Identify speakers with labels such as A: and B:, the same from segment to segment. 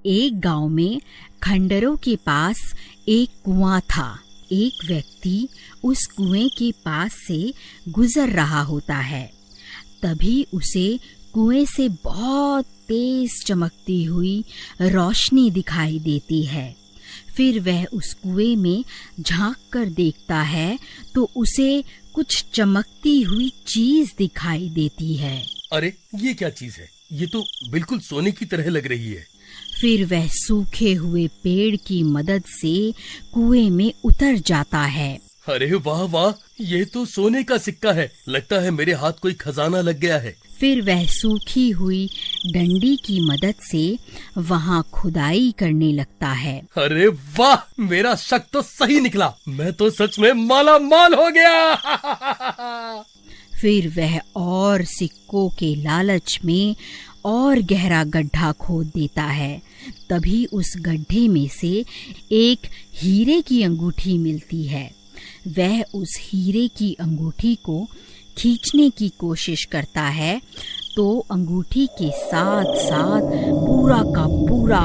A: एक गांव में खंडरों के पास एक कुआं था। एक व्यक्ति उस कुएं के पास से गुजर रहा होता है। तभी उसे कुएं से बहुत तेज चमकती हुई रोशनी दिखाई देती है। फिर वह उस कुएं में झांक कर देखता है तो उसे कुछ चमकती हुई चीज दिखाई देती है।
B: अरे ये क्या चीज है? ये तो बिल्कुल सोने की तरह लग रही है।
A: फिर वह सूखे हुए पेड़ की मदद से कुएं में उतर जाता है।
B: अरे वाह वाह, ये तो सोने का सिक्का है। लगता है मेरे हाथ कोई खजाना लग गया है।
A: फिर वह सूखी हुई डंडी की मदद से वहां खुदाई करने लगता है।
B: अरे वाह, मेरा शक तो सही निकला। मैं तो सच में माला माल हो गया।
A: फिर वह और सिक्कों के लालच में और गहरा गड्ढा खोद देता है। तभी उस गड्ढे में से एक हीरे की अंगूठी मिलती है। वह उस हीरे की अंगूठी को खींचने की कोशिश करता है तो अंगूठी के साथ साथ पूरा का पूरा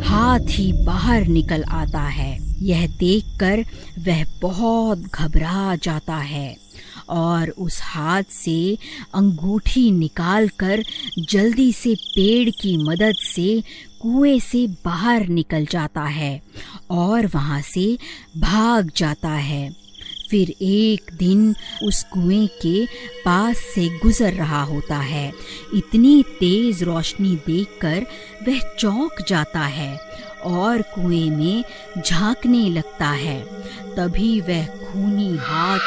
A: हाथ ही बाहर निकल आता है। यह देखकर वह बहुत घबरा जाता है और उस हाथ से अंगूठी निकालकर जल्दी से पेड़ की मदद से कुएं से बाहर निकल जाता है और वहां से भाग जाता है। फिर एक दिन उस कुएं के पास से गुजर रहा होता है। इतनी तेज रोशनी देखकर वह चौंक जाता है और कुएं में झांकने लगता है। तभी वह खूनी हाथ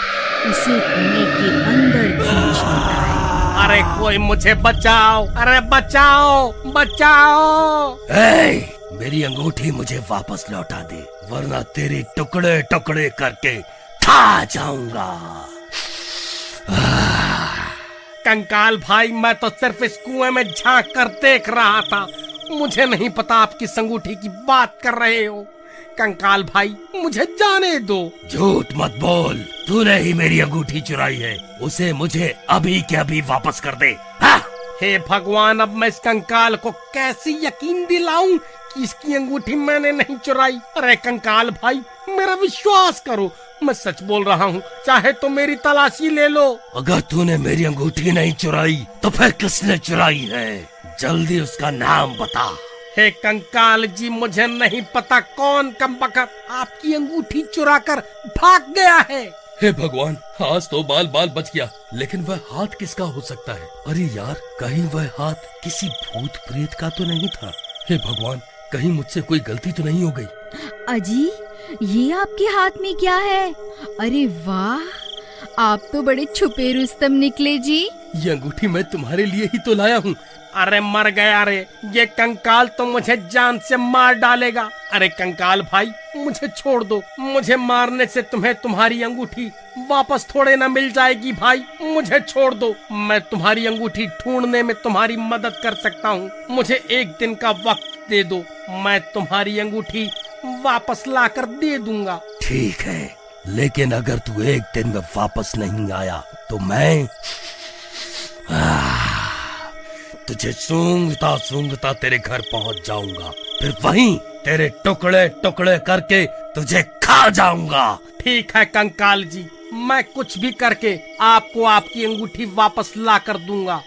A: उसे कुएं के अंदर खींच लेता है।
B: अरे कोई मुझे बचाओ! अरे बचाओ बचाओ! मेरी अंगूठी मुझे वापस लौटा दे, वरना तेरे टुकड़े टुकड़े करके खा जाऊंगा। कंकाल भाई, मैं तो सिर्फ इस कुएं में झांक कर देख रहा था। मुझे नहीं पता आप किस अंगूठी की बात कर रहे हो। कंकाल भाई, मुझे जाने दो। झूठ मत बोल, तूने ही मेरी अंगूठी चुराई है। उसे मुझे अभी के अभी वापस कर दे। हे भगवान, अब मैं इस कंकाल को कैसे यकीन दिलाऊं कि इसकी अंगूठी मैंने नहीं चुराई। अरे कंकाल भाई, मेरा विश्वास करो, मैं सच बोल रहा हूँ। चाहे तो मेरी तलाशी ले लो। अगर तूने मेरी अंगूठी नहीं चुराई तो फिर किसने चुराई है? जल्दी उसका नाम बता। हे कंकाल जी, मुझे नहीं पता कौन कमबख्त आपकी अंगूठी चुरा कर भाग गया है। हे भगवान, आज तो बाल बाल बच गया। लेकिन वह हाथ किसका हो सकता है? अरे यार, कहीं वह हाथ किसी भूत प्रेत का तो नहीं था? हे भगवान, कहीं मुझसे कोई गलती तो नहीं हो गई?
A: अजी, ये आपके हाथ में क्या है? अरे वाह, आप तो बड़े छुपे रुस्तम निकले जी।
B: ये अंगूठी मैं तुम्हारे लिए ही तो लाया हूँ। अरे मर गया रे, ये कंकाल तो मुझे जान से मार डालेगा। अरे कंकाल भाई, मुझे छोड़ दो। मुझे मारने से तुम्हें तुम्हारी अंगूठी वापस थोड़े ना मिल जाएगी। भाई मुझे छोड़ दो, मैं तुम्हारी अंगूठी ढूंढने में तुम्हारी मदद कर सकता हूँ। मुझे एक दिन का वक्त दे दो, मैं तुम्हारी अंगूठी वापस लाकर दे दूंगा। ठीक है, लेकिन अगर तू एक दिन में वापस नहीं आया तो मैं तुझे सूंघता सूंघता तेरे घर पहुंच जाऊंगा। फिर वहीं तेरे टुकड़े टुकड़े करके तुझे खा जाऊंगा। ठीक है कंकाल जी, मैं कुछ भी करके आपको आपकी अंगूठी वापस ला कर दूंगा।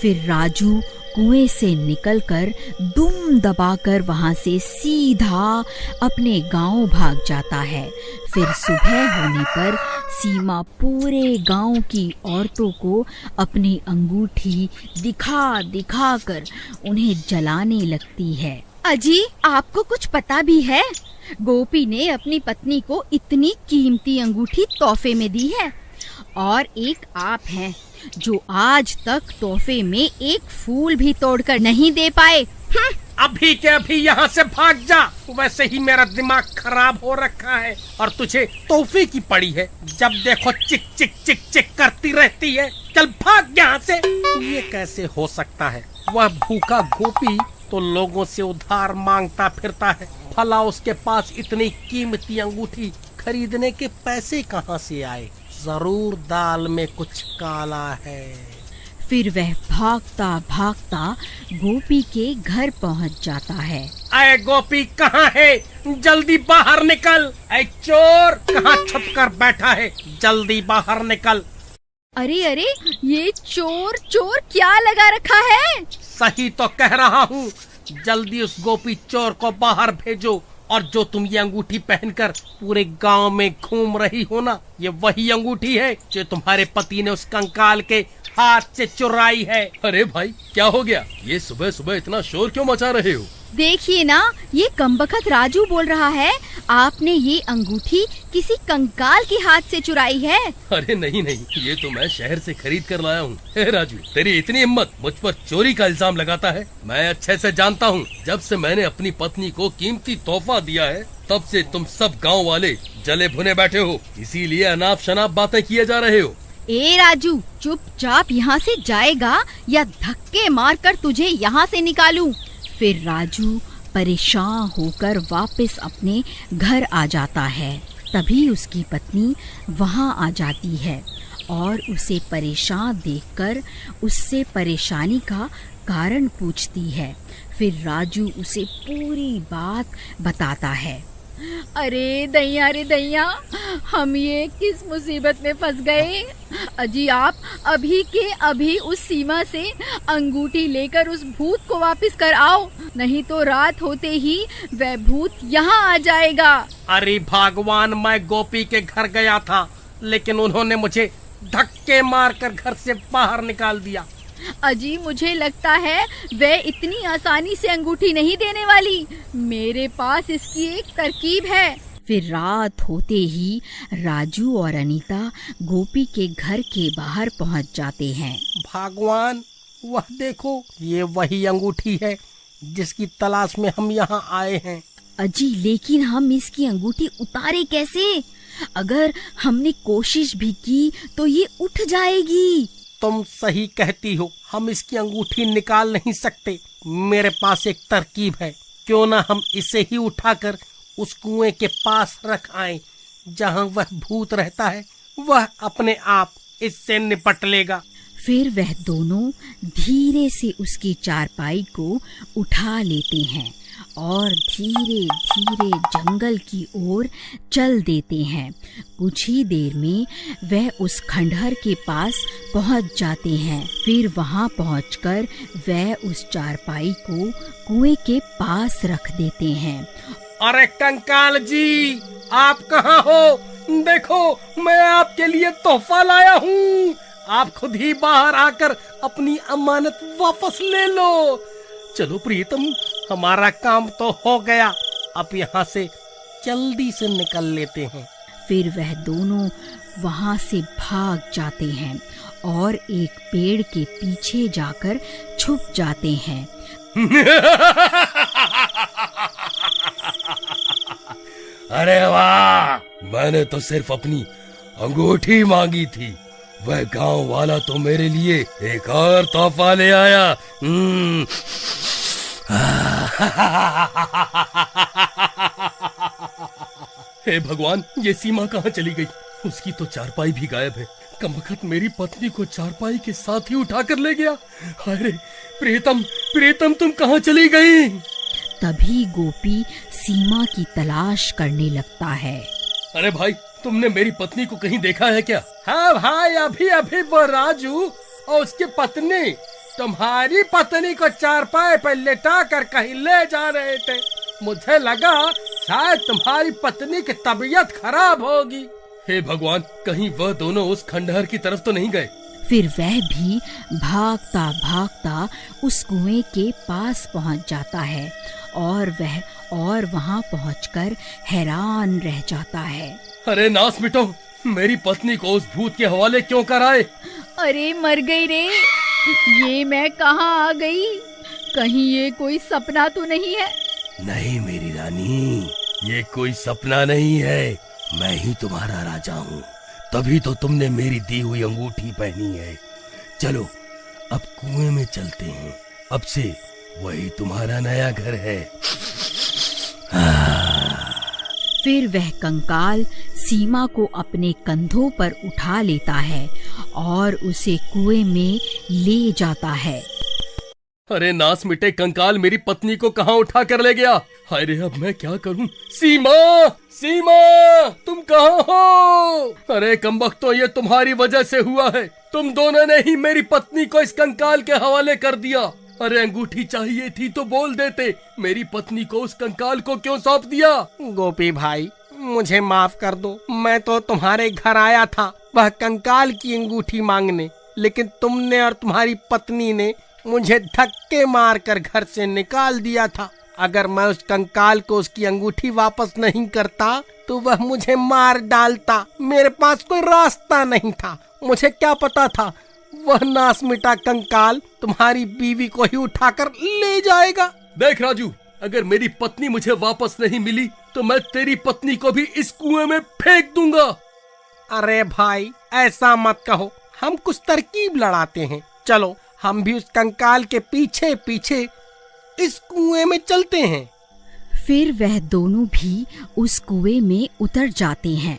A: फिर राजू कुएं से निकलकर दुम दबाकर वहां से सीधा अपने गांव भाग जाता है। फिर सुबह होने पर सीमा पूरे गांव की औरतों को अपनी अंगूठी दिखा दिखा कर उन्हें जलाने लगती है। अजी, आपको कुछ पता भी है? गोपी ने अपनी पत्नी को इतनी कीमती अंगूठी तोहफे में दी है और एक आप हैं जो आज तक तोहफे में एक फूल भी तोड़कर नहीं दे पाए।
B: अभी के अभी यहाँ से भाग जा। वैसे ही मेरा दिमाग खराब हो रखा है और तुझे तोहफे की पड़ी है। जब देखो चिक चिक चिक चिक करती रहती है। चल भाग यहाँ से। ये कैसे हो सकता है? वह भूखा गोपी तो लोगों से उधार मांगता फिरता है, भला उसके पास इतनी कीमती अंगूठी खरीदने के पैसे कहाँ से आए? जरूर दाल में कुछ काला है।
A: फिर वह भागता भागता गोपी के घर पहुंच जाता है।
B: अरे गोपी कहाँ है? जल्दी बाहर निकल। ऐ चोर, कहाँ छुप कर बैठा है? जल्दी बाहर निकल।
C: अरे अरे, ये चोर चोर क्या लगा रखा है?
B: सही तो कह रहा हूँ। जल्दी उस गोपी चोर को बाहर भेजो। और जो तुम ये अंगूठी पहनकर पूरे गांव में घूम रही हो ना, ये वही अंगूठी है जो तुम्हारे पति ने उस कंकाल के हाथ से चुराई है।
D: अरे भाई, क्या हो गया? ये सुबह सुबह इतना शोर क्यों मचा रहे हो?
C: देखिए ना, ये कमबख्त राजू बोल रहा है आपने ये अंगूठी किसी कंकाल के हाथ से चुराई है।
D: अरे नहीं नहीं, ये तो मैं शहर से खरीद कर लाया हूँ। राजू, तेरी इतनी हिम्मत, मुझ पर चोरी का इल्जाम लगाता है? मैं अच्छे से जानता हूँ, जब से मैंने अपनी पत्नी को कीमती तोहफा दिया है तब से तुम सब गाँव वाले जले भुने बैठे हो, इसीलिए अनाप शनाप बातें किए जा रहे हो।
C: ए राजू, चुपचाप यहाँ से जाएगा या धक्के मारकर तुझे यहाँ से निकालूं?
A: फिर राजू परेशान होकर वापस अपने घर आ जाता है। तभी उसकी पत्नी वहाँ आ जाती है और उसे परेशान देखकर उससे परेशानी का कारण पूछती है। फिर राजू उसे पूरी बात बताता है।
C: अरे दैया रे दैया, हम ये किस मुसीबत में फंस गए। अजी आप अभी के अभी उस सीमा से अंगूठी लेकर उस भूत को वापस कर आओ, नहीं तो रात होते ही वह भूत यहाँ आ जाएगा।
B: अरे भगवान, मैं गोपी के घर गया था, लेकिन उन्होंने मुझे धक्के मारकर घर से बाहर निकाल दिया।
C: अजी मुझे लगता है वह इतनी आसानी से अंगूठी नहीं देने वाली। मेरे पास इसकी एक तरकीब है।
A: फिर रात होते ही राजू और अनीता गोपी के घर के बाहर पहुंच जाते हैं।
B: भगवान, वह देखो, ये वही अंगूठी है जिसकी तलाश में हम यहाँ आए हैं।
A: अजी, लेकिन हम इसकी अंगूठी उतारे कैसे? अगर हमने कोशिश भी की तो ये उठ जाएगी।
B: तुम सही कहती हो, हम इसकी अंगूठी निकाल नहीं सकते। मेरे पास एक तरकीब है, क्यों ना हम इसे ही उठाकर उस कुएं के पास रख आएं, जहां वह भूत रहता है। वह अपने आप इससे निपट लेगा।
A: फिर वह दोनों धीरे से उसकी चारपाई को उठा लेते हैं और धीरे धीरे जंगल की ओर चल देते हैं। कुछ ही देर में वह उस खंडहर के पास पहुंच जाते हैं। फिर वहां पहुंचकर वह उस चारपाई को कुएं के पास रख देते हैं।
B: अरे कंकाल जी, आप कहाँ हो? देखो, मैं आपके लिए तोहफा लाया हूँ। आप खुद ही बाहर आकर अपनी अमानत वापस ले लो। चलो प्रीतम, हमारा काम तो हो गया। अब यहाँ से जल्दी से निकल लेते हैं।
A: फिर वह दोनों वहाँ से भाग जाते हैं और एक पेड़ के पीछे जाकर छुप जाते हैं।
D: अरे वाह, मैंने तो सिर्फ अपनी अंगूठी मांगी थी, वह गांव वाला तो मेरे लिए एक और तोहफा ले आया। हे भगवान, ये सीमा कहाँ चली गई? उसकी तो चारपाई भी गायब है। कमबख्त मेरी पत्नी को चारपाई के साथ ही उठाकर ले गया। अरे प्रीतम, प्रीतम तुम कहाँ चली गई?
A: तभी गोपी सीमा की तलाश करने लगता है।
D: अरे भाई, तुमने मेरी पत्नी को कहीं देखा है क्या?
B: हाँ भाई, अभी अभी वो राजू और उसकी पत्नी तुम्हारी पत्नी को चारपाई पर लेटा कर कहीं ले जा रहे थे। मुझे लगा शायद तुम्हारी पत्नी की तबीयत खराब होगी।
D: हे भगवान, कहीं वह दोनों उस खंडहर की तरफ तो नहीं गए?
A: फिर वह भी भागता भागता उस कुएं के पास पहुंच जाता है और वहां पहुंचकर हैरान रह जाता है।
D: अरे नास मिटो, मेरी पत्नी को उस भूत के हवाले क्यों कराए?
C: अरे मर गई रे, ये मैं कहाँ आ गई? कहीं ये कोई सपना तो नहीं है?
D: नहीं मेरी रानी, ये कोई सपना नहीं है। मैं ही तुम्हारा राजा हूँ, तभी तो तुमने मेरी दी हुई अंगूठी पहनी है। चलो अब कुएं में चलते हैं, अब से वही तुम्हारा नया घर है।
A: फिर वह कंकाल सीमा को अपने कंधों पर उठा लेता है और उसे कुएं में ले जाता है।
D: अरे नास मिटे कंकाल मेरी पत्नी को कहाँ उठा कर ले गया। हाय रे, अब मैं क्या करूं। सीमा, सीमा, तुम कहाँ हो? अरे कमबख्तो, ये तुम्हारी वजह से हुआ है। तुम दोनों ने ही मेरी पत्नी को इस कंकाल के हवाले कर दिया। अरे अंगूठी चाहिए थी तो बोल देते, मेरी पत्नी को उस कंकाल को क्यों सौंप दिया?
B: गोपी भाई, मुझे माफ कर दो। मैं तो तुम्हारे घर आया था वह कंकाल की अंगूठी मांगने, लेकिन तुमने और तुम्हारी पत्नी ने मुझे धक्के मारकर घर से निकाल दिया था। अगर मैं उस कंकाल को उसकी अंगूठी वापस नहीं करता तो वह मुझे मार डालता। मेरे पास कोई रास्ता नहीं था। मुझे क्या पता था वह नास मिटा कंकाल तुम्हारी बीवी को ही उठाकर ले जाएगा।
D: देख राजू, अगर मेरी पत्नी मुझे वापस नहीं मिली तो मैं तेरी पत्नी को भी इस कुएं में फेंक दूंगा।
B: अरे भाई, ऐसा मत कहो। हम कुछ तरकीब लड़ाते हैं। चलो, हम भी उस कंकाल के पीछे पीछे इस कुएं में चलते हैं।
A: फिर वह दोनों भी उस कुएं में उतर जाते हैं।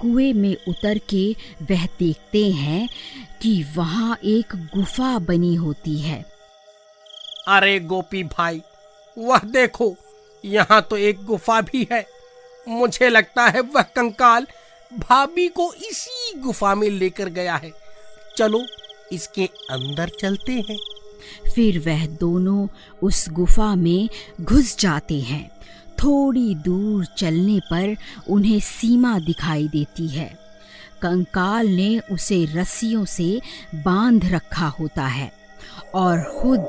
A: कुएं में उतर के वह देखते हैं कि वहां एक गुफा बनी होती है।
B: अरे गोपी भाई, वह देखो, यहाँ तो एक गुफा भी है। मुझे लगता है वह कंकाल भाभी को इसी गुफा में लेकर गया है। चलो, इसके अंदर चलते हैं।
A: फिर वह दोनों उस गुफा में घुस जाते हैं। थोड़ी दूर चलने पर उन्हें सीमा दिखाई देती है। कंकाल ने उसे रस्सियों से बांध रखा होता है और खुद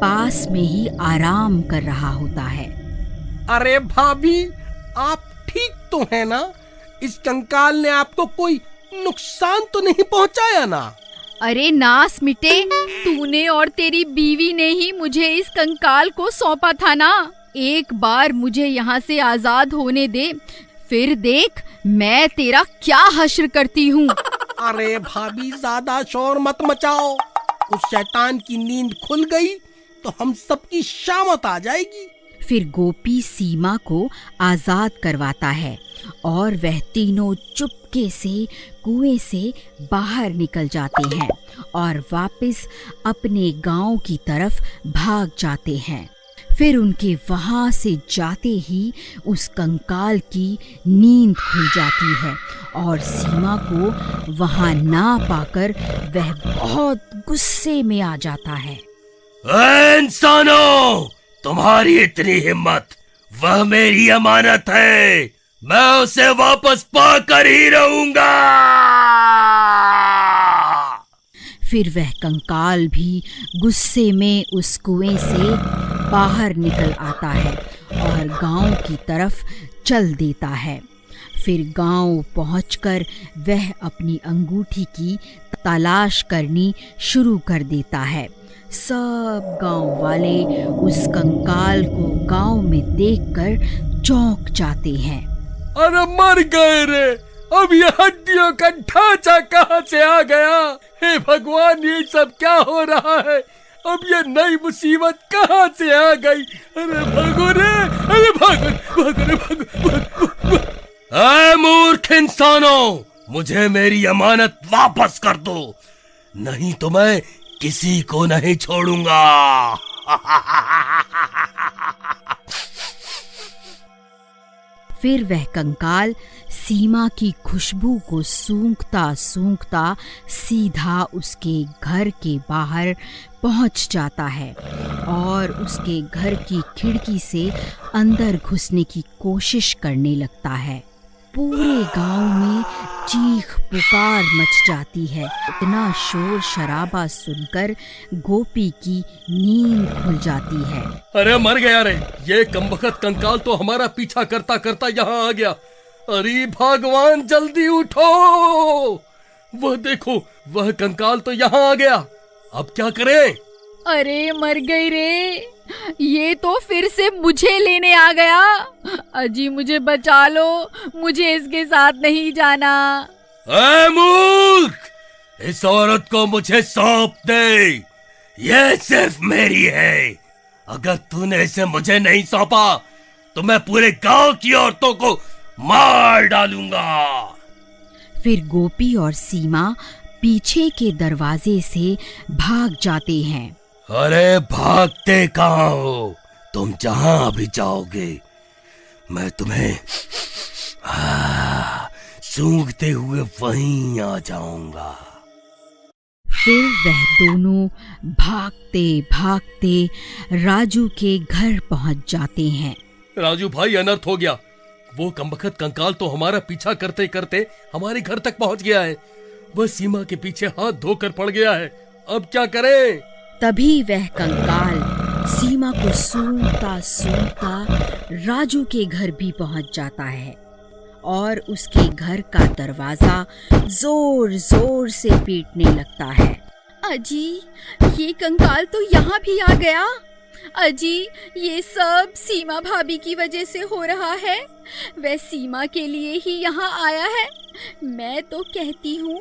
A: पास में ही आराम कर रहा होता है।
B: अरे भाभी, आप ठीक तो है ना? इस कंकाल ने आपको कोई नुकसान तो नहीं पहुंचाया ना?
C: अरे नास मिटे, तूने और तेरी बीवी ने ही मुझे इस कंकाल को सौंपा था ना। एक बार मुझे यहाँ से आजाद होने दे, फिर देख मैं तेरा क्या हश्र करती हूँ।
B: अरे भाभी, ज्यादा शोर मत मचाओ। उस शैतान की नींद खुल गई तो हम सबकी शामत आ जाएगी।
A: फिर गोपी सीमा को आजाद करवाता है और वह तीनों चुपके से कुएं से बाहर निकल जाते हैं और वापस अपने गांव की तरफ भाग जाते हैं। फिर उनके वहां से जाते ही उस कंकाल की नींद खुल जाती है और सीमा को वहां ना पाकर वह बहुत गुस्से में आ जाता है।
D: इंसानों, तुम्हारी इतनी हिम्मत! वह मेरी अमानत है, मैं उसे वापस पाकर ही रहूंगा।
A: फिर वह कंकाल भी गुस्से में उस कुएं से बाहर निकल आता है और गांव की तरफ चल देता है। फिर गांव पहुंचकर वह अपनी अंगूठी की तलाश करनी शुरू कर देता है। सब गांव वाले उस कंकाल को गांव में देखकर चौंक जाते हैं।
D: अरे मर गए रे! अब ये हड्डियों का ढांचा कहाँ से आ गया? हे भगवान, ये सब क्या हो रहा है? अब ये नई मुसीबत कहाँ से आ गई? अरे भागो रे! अरे भागो! ऐ मूर्ख इंसानों, मुझे मेरी अमानत वापस कर दो, नहीं तो मैं किसी को नहीं छोड़ूंगा।
A: फिर वह कंकाल सीमा की खुशबू को सूंघता सूंघता सीधा उसके घर के बाहर पहुंच जाता है और उसके घर की खिड़की से अंदर घुसने की कोशिश करने लगता है। पूरे गांव में चीख पुकार मच जाती है। इतना शोर शराबा सुनकर गोपी की नींद खुल जाती है।
D: अरे मर गया रे! ये कमबख्त कंकाल तो हमारा पीछा करता करता यहाँ आ गया। अरे भगवान, जल्दी उठो! वह देखो, वह कंकाल तो यहाँ आ गया। अब क्या करें?
C: अरे मर गई रे! ये तो फिर से मुझे लेने आ गया। अजी मुझे बचा लो, मुझे इसके साथ नहीं जाना।
D: ऐ मूर्ख, इस औरत को मुझे सौंप दे, ये सिर्फ मेरी है। अगर तूने इसे मुझे नहीं सौंपा तो मैं पूरे गांव की औरतों को मार डालूंगा।
A: फिर गोपी और सीमा पीछे के दरवाजे से भाग जाते हैं।
D: अरे भागते कहाँ हो? तुम जहाँ भी जाओगे मैं तुम्हें सूंघते हुए वहीं आ जाऊंगा।
A: फिर वह दोनों भागते भागते राजू के घर पहुंच जाते हैं।
D: राजू भाई, अनर्थ हो गया। वो कमबख्त कंकाल तो हमारा पीछा करते करते हमारे घर तक पहुंच गया है। वह सीमा के पीछे हाथ धोकर पड़ गया है। अब क्या करें?
A: तभी वह कंकाल सीमा को सूंघता सूंघता राजू के घर भी पहुंच जाता है और उसके घर का दरवाजा जोर जोर से पीटने लगता है।
C: अजी, ये कंकाल तो यहाँ भी आ गया। अजी, ये सब सीमा भाभी की वजह से हो रहा है। वह सीमा के लिए ही यहाँ आया है। मैं तो कहती हूँ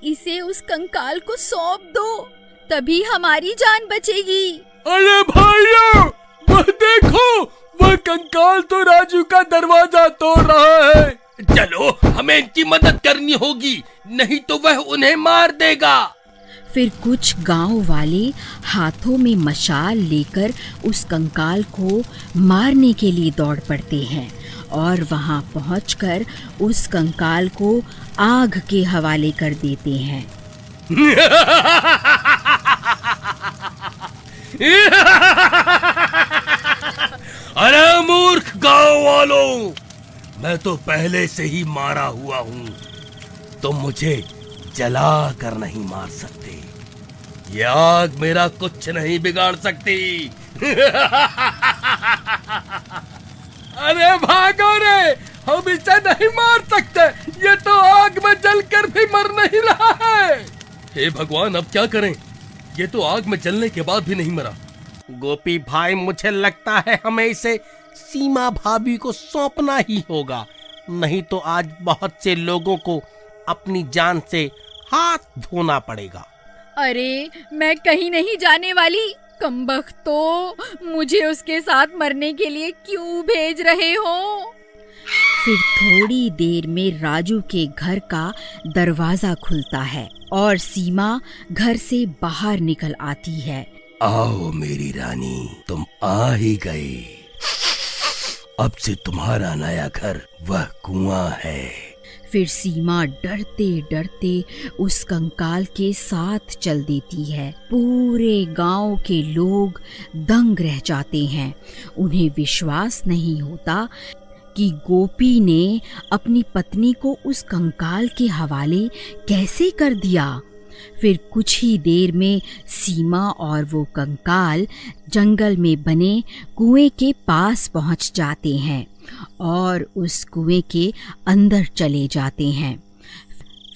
C: इसे उस कंकाल को सौंप दो, तभी हमारी जान बचेगी।
D: अरे भाइयों, वह देखो, वह कंकाल तो राजू का दरवाजा तोड़ रहा है। चलो, हमें इनकी मदद करनी होगी, नहीं तो वह उन्हें मार देगा।
A: फिर कुछ गांव वाले हाथों में मशाल लेकर उस कंकाल को मारने के लिए दौड़ पड़ते हैं और वहां पहुंचकर उस कंकाल को आग के हवाले कर देते हैं।
D: अरे मूर्ख गांव वालों, मैं तो पहले से ही मारा हुआ हूँ। तुम मुझे जला कर नहीं मार सकते। ये आग मेरा कुछ नहीं बिगाड़ सकती।
B: अरे भागो रे, हम इसे नहीं मार सकते। ये तो आग में जलकर भी मर नहीं रहा है।
D: हे भगवान, अब क्या करें? ये तो आग में जलने के बाद भी नहीं मरा।
B: गोपी भाई, मुझे लगता है हमें इसे सीमा भाभी को सौंपना ही होगा, नहीं तो आज बहुत से लोगों को अपनी जान से हाथ धोना पड़ेगा।
C: अरे, मैं कहीं नहीं जाने वाली। कमबख्त तो मुझे उसके साथ मरने के लिए क्यों भेज रहे हो?
A: फिर थोड़ी देर में राजू के घर का दरवाजा खुलता है और सीमा घर से बाहर निकल आती है।
D: आओ मेरी रानी, तुम आ ही गई। अब से तुम्हारा नया घर वह कुआं है।
A: फिर सीमा डरते डरते उस कंकाल के साथ चल देती है। पूरे गांव के लोग दंग रह जाते हैं। उन्हें विश्वास नहीं होता कि गोपी ने अपनी पत्नी को उस कंकाल के हवाले कैसे कर दिया। फिर कुछ ही देर में सीमा और वो कंकाल जंगल में बने कुएं के पास पहुंच जाते हैं और उस कुएं के अंदर चले जाते हैं।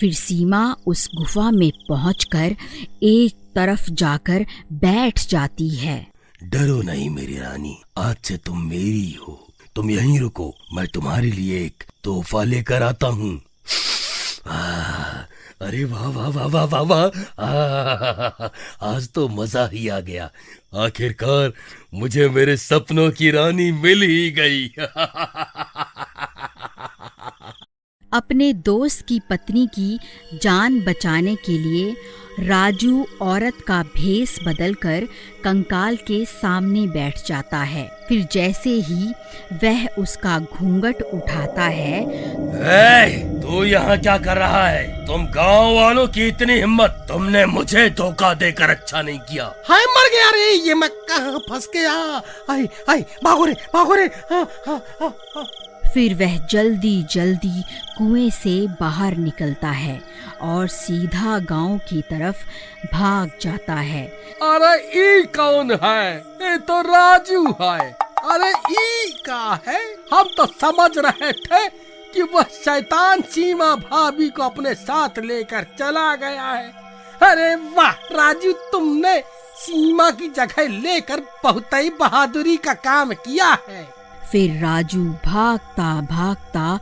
A: फिर सीमा उस गुफा में पहुंचकर एक तरफ जाकर बैठ जाती है।
D: डरो नहीं मेरी रानी, आज से तुम मेरी हो। तुम यहीं रुको, मैं तुम्हारे लिए एक तोहफा लेकर आता हूँ। अरे वाह वाह वाह वाह वाह वाह, आज तो मजा ही आ गया। आखिरकार मुझे मेरे सपनों की रानी मिल ही गई।
A: अपने दोस्त की पत्नी की जान बचाने के लिए राजू औरत का भेष बदलकर कंकाल के सामने बैठ जाता है। फिर जैसे ही वह उसका घूंघट उठाता है,
D: तू यहाँ क्या कर रहा है? तुम गांव वालों की इतनी हिम्मत, तुमने मुझे धोखा देकर अच्छा नहीं किया।
B: हाय मर गया रे, ये मैं कहाँ फंस गया। हाय हाय, भागो रे भागो रे।
A: फिर वह जल्दी जल्दी कुएं से बाहर निकलता है और सीधा गांव की तरफ भाग जाता है।
B: अरे ई कौन है? ये तो राजू है। अरे ई का है? हम तो समझ रहे थे कि वह शैतान सीमा भाभी को अपने साथ लेकर चला गया है। अरे वाह राजू, तुमने सीमा की जगह लेकर बहुत ही बहादुरी का काम किया है।
A: फिर राजू भागता भागता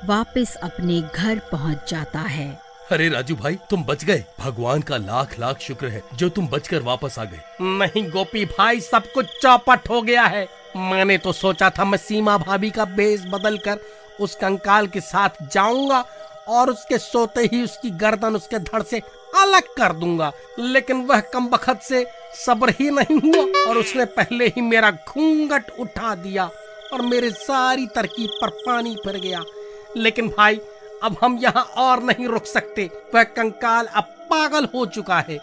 A: वापस अपने घर पहुंच जाता है।
D: अरे राजू भाई, तुम बच गए। भगवान का लाख लाख शुक्र है जो तुम बचकर वापस आ गए।
B: नहीं गोपी भाई, सब कुछ चौपट हो गया है। मैंने तो सोचा था मैं सीमा भाभी का भेष बदल कर उस कंकाल के साथ जाऊंगा और उसके सोते ही उसकी गर्दन उसके धड़ से अलग कर दूंगा। लेकिन वह कमबख्त से सब्र ही नहीं हुआ और उसने पहले ही मेरा घूंघट उठा दिया और मेरे सारी तरकीब पर पानी फिर गया। लेकिन भाई अब हम यहाँ और नहीं रुक सकते। वह कंकाल अब पागल हो चुका है।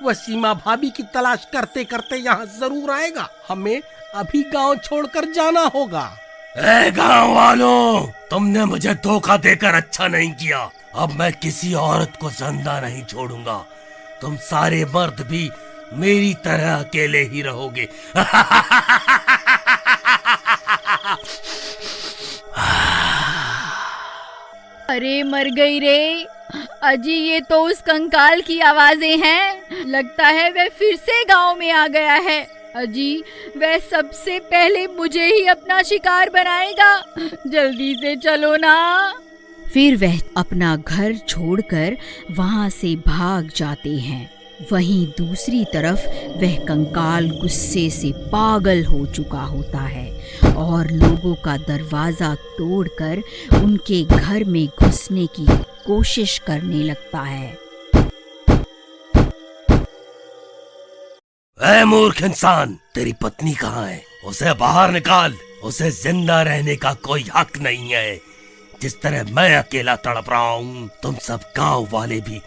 B: वह सीमा भाभी की तलाश करते करते यहाँ जरूर आएगा। हमें अभी गांव छोड़कर जाना होगा।
D: ए गांव वालों, तुमने मुझे धोखा देकर अच्छा नहीं किया। अब मैं किसी औरत को जिंदा नहीं छोड़ूंगा। तुम सारे मर्द भी मेरी तरह अकेले ही रहोगे।
C: अरे मर गई रे। अजी ये तो उस कंकाल की आवाजें हैं। लगता है वह फिर से गांव में आ गया है। अजी वह सबसे पहले मुझे ही अपना शिकार बनाएगा। जल्दी से चलो ना।
A: फिर वह अपना घर छोड़कर वहां से भाग जाते हैं। वहीं दूसरी तरफ वह कंकाल गुस्से से पागल हो चुका होता है और लोगों का दरवाजा तोड़कर उनके घर में घुसने की कोशिश करने लगता है।
D: ऐ मूर्ख इंसान, तेरी पत्नी कहाँ है? उसे बाहर निकाल। उसे जिंदा रहने का कोई हक नहीं है। जिस तरह मैं अकेला तड़प रहा हूँ, तुम सब गांव वाले भी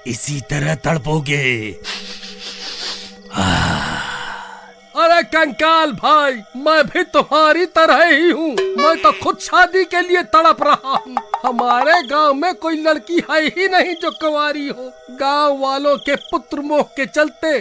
D: इसी तरह तड़पोगे।
B: अरे कंकाल भाई, मैं भी तुम्हारी तरह ही हूँ। मैं तो खुद शादी के लिए तड़प रहा हूँ। हमारे गांव में कोई लड़की है ही नहीं जो कुंवारी हो। गांव वालों के पुत्र मोह के चलते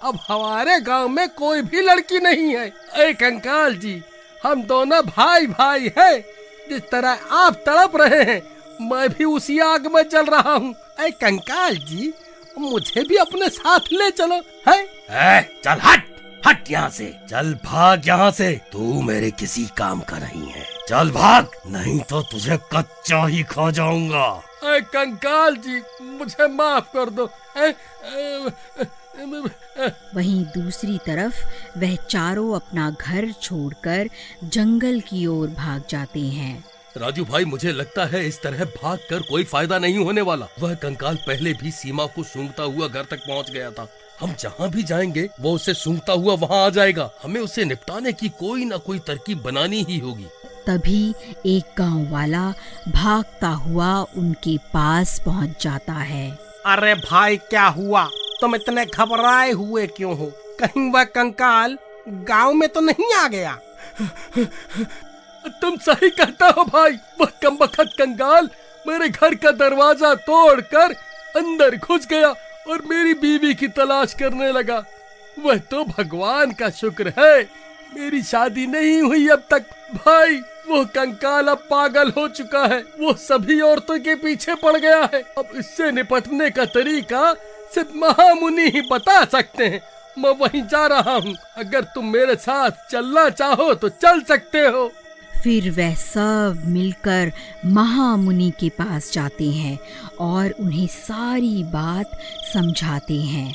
B: अब हमारे गांव में कोई भी लड़की नहीं है। ए कंकाल जी, हम दोनों भाई भाई हैं। जिस तरह आप तड़प रहे हैं, मैं भी उसी आग में जल रहा हूँ। ए कंकाल जी, मुझे भी अपने साथ ले चलो। है
D: चल हट हट यहाँ से। चल भाग यहाँ से। तू मेरे किसी काम का नहीं है। चल भाग, नहीं तो तुझे कच्चा ही खा जाऊंगा।
B: ए कंकाल जी, मुझे माफ कर दो।
A: वहीं दूसरी तरफ वह चारों अपना घर छोड़कर जंगल की ओर भाग जाते हैं।
D: राजू भाई, मुझे लगता है इस तरह भागकर कोई फायदा नहीं होने वाला। वह कंकाल पहले भी सीमा को सूंघता हुआ घर तक पहुंच गया था। हम जहाँ भी जाएंगे वो उसे सूंघता हुआ वहाँ आ जाएगा। हमें उसे निपटाने की कोई ना कोई तरकीब बनानी ही होगी।
A: तभी एक गांव वाला भागता हुआ उनके पास पहुंच जाता है।
B: अरे भाई, क्या हुआ? तुम इतने घबराए हुए क्यों हो? कहीं वह कंकाल गांव में तो नहीं आ गया?
D: तुम सही कहते हो भाई। वह कमबख्त कंकाल मेरे घर का दरवाजा तोड़कर अंदर घुस गया और मेरी बीवी की तलाश करने लगा। वह तो भगवान का शुक्र है मेरी शादी नहीं हुई अब तक। भाई, वो कंकाल अब पागल हो चुका है। वो सभी औरतों के पीछे पड़ गया है। अब इससे निपटने का तरीका सिर्फ महामुनि ही बता सकते हैं। मैं वहीं जा रहा हूँ। अगर तुम मेरे साथ चलना चाहो तो चल सकते हो।
A: फिर वह सब मिलकर महामुनि के पास जाते हैं और उन्हें सारी बात समझाते हैं।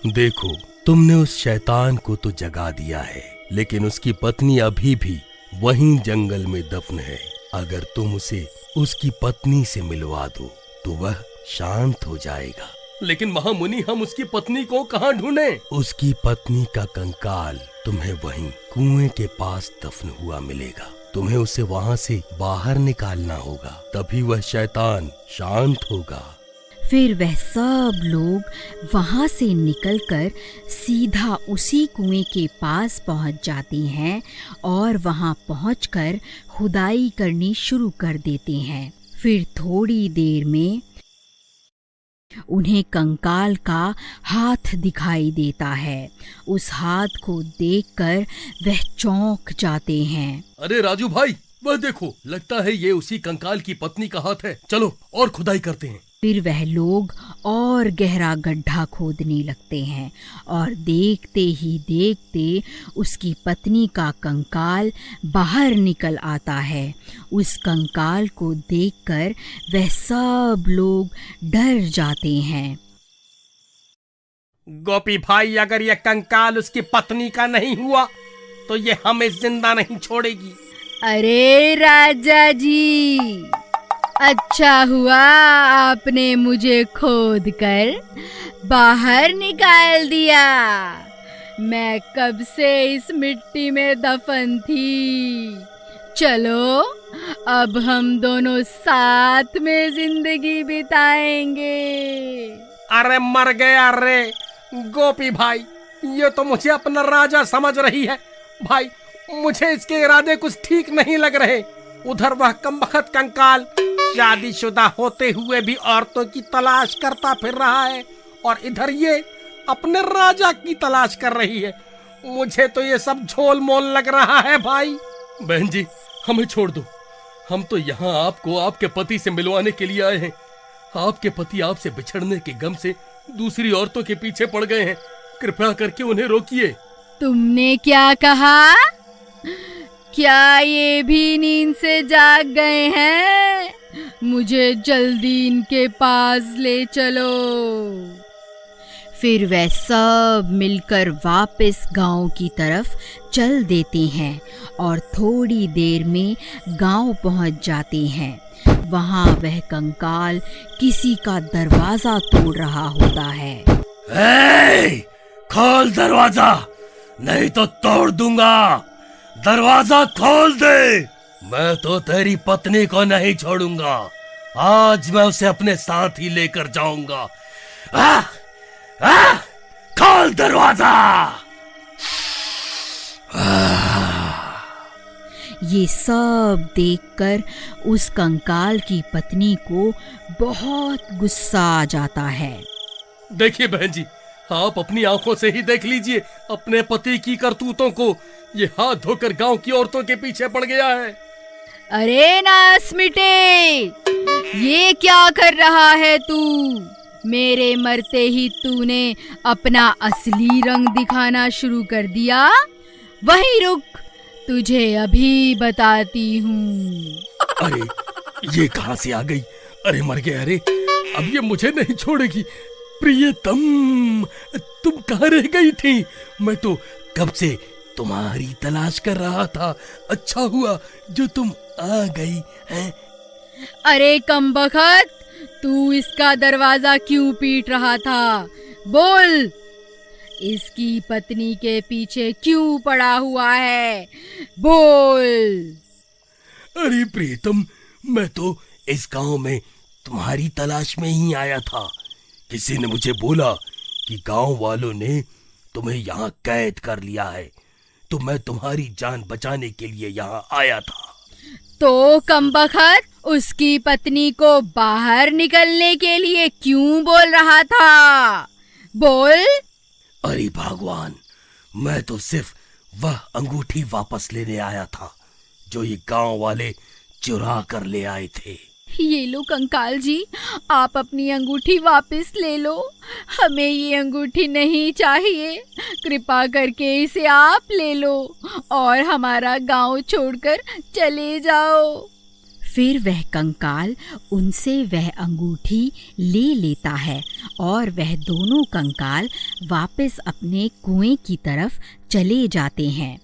D: देखो, तुमने उस शैतान को तो जगा दिया है, लेकिन उसकी पत्नी अभी भी वहीं जंगल में दफन है। अगर तुम उसे उसकी पत्नी से मिलवा दो तो वह शांत हो जाएगा।
B: लेकिन महामुनि, हम उसकी पत्नी को कहाँ ढूंढें?
D: उसकी पत्नी का कंकाल तुम्हें वहीं कुएं के पास दफन हुआ मिलेगा। तुम्हें उसे वहाँ से बाहर निकालना होगा, तभी वह शैतान शांत होगा।
A: फिर वह सब लोग वहां से निकलकर सीधा उसी कुएं के पास पहुंच जाते हैं और वहां पहुंचकर खुदाई करनी शुरू कर देते हैं। फिर थोड़ी देर में उन्हें कंकाल का हाथ दिखाई देता है। उस हाथ को देखकर वह चौंक जाते हैं।
D: अरे राजू भाई, वह देखो, लगता है ये उसी कंकाल की पत्नी का हाथ है। चलो और खुदाई करते हैं।
A: फिर वह लोग और गहरा गड्ढा खोदने लगते हैं और देखते ही देखते उसकी पत्नी का कंकाल बाहर निकल आता है। उस कंकाल को देखकर वह सब लोग डर जाते हैं।
B: गोपी भाई, अगर यह कंकाल उसकी पत्नी का नहीं हुआ तो ये हमें जिंदा नहीं छोड़ेगी।
C: अरे राजा जी, अच्छा हुआ आपने मुझे खोद कर बाहर निकाल दिया। मैं कब से इस मिट्टी में दफन थी। चलो अब हम दोनों साथ में जिंदगी बिताएंगे।
B: अरे मर गया रे गोपी भाई, ये तो मुझे अपना राजा समझ रही है। भाई मुझे इसके इरादे कुछ ठीक नहीं लग रहे। उधर वह कमबख्त कंकाल शादीशुदा होते हुए भी औरतों की तलाश करता फिर रहा है, और इधर ये अपने राजा की तलाश कर रही है। मुझे तो ये सब झोल मोल लग रहा है भाई।
D: बहन जी, हमें छोड़ दो। हम तो यहाँ आपको आपके पति से मिलवाने के लिए आए हैं। आपके पति आपसे बिछड़ने के गम से दूसरी औरतों के पीछे पड़ गए हैं। कृपया करके उन्हें रोकिए।
C: तुमने क्या कहा? क्या ये भी नींद से जाग गए हैं? मुझे जल्दी इनके पास ले चलो।
A: फिर वह सब मिलकर वापस गांव की तरफ चल देते हैं और थोड़ी देर में गांव पहुंच जाते हैं। वहां वह कंकाल किसी का दरवाजा तोड़ रहा होता है।
D: खोल दरवाजा, नहीं तो तोड़ दूंगा। दरवाजा खोल दे। मैं तो तेरी पत्नी को नहीं छोड़ूंगा। आज मैं उसे अपने साथ ही लेकर जाऊंगा। खोल दरवाजा।
A: ये सब देखकर उस कंकाल की पत्नी को बहुत गुस्सा आ जाता है।
D: देखिए बहन जी, आप अपनी आंखों से ही देख लीजिए अपने पति की करतूतों को। ये हाथ धोकर गांव की औरतों के पीछे पड़ गया है।
C: अरे नास मिटे, ये क्या कर रहा है तू? मेरे मरते ही तूने अपना असली रंग दिखाना शुरू कर दिया। वहीं रुक, तुझे अभी बताती हूँ।
D: अरे ये कहाँ से आ गई? अरे मर गया। अरे अब ये मुझे नहीं छोड़ेगी। प्रियतम, तुम कहाँ रह गई थी? मैं तो कब से तुम्हारी तलाश कर रहा था। अच्छा हुआ जो तुम आ गई हैं।
C: अरे कमबख्त, तू इसका दरवाजा क्यों पीट रहा था? बोल, इसकी पत्नी के पीछे क्यों पड़ा हुआ है? बोल।
D: अरे प्रीतम, मैं तो इस गांव में तुम्हारी तलाश में ही आया था। किसी ने मुझे बोला कि गांव वालों ने तुम्हें यहाँ कैद कर लिया है, तो मैं तुम्हारी जान बचाने के लिए यहाँ आया था।
C: तो कमबख्त, उसकी पत्नी को बाहर निकलने के लिए क्यों बोल रहा था? बोल।
D: अरे भगवान, मैं तो सिर्फ वह अंगूठी वापस लेने आया था जो ये गांव वाले चुरा कर ले आए थे।
C: ये लो कंकाल जी, आप अपनी अंगूठी वापस ले लो। हमें ये अंगूठी नहीं चाहिए। कृपा करके इसे आप ले लो और हमारा गांव छोड़कर चले जाओ।
A: फिर वह कंकाल उनसे वह अंगूठी ले लेता है और वह दोनों कंकाल वापस अपने कुएं की तरफ चले जाते हैं।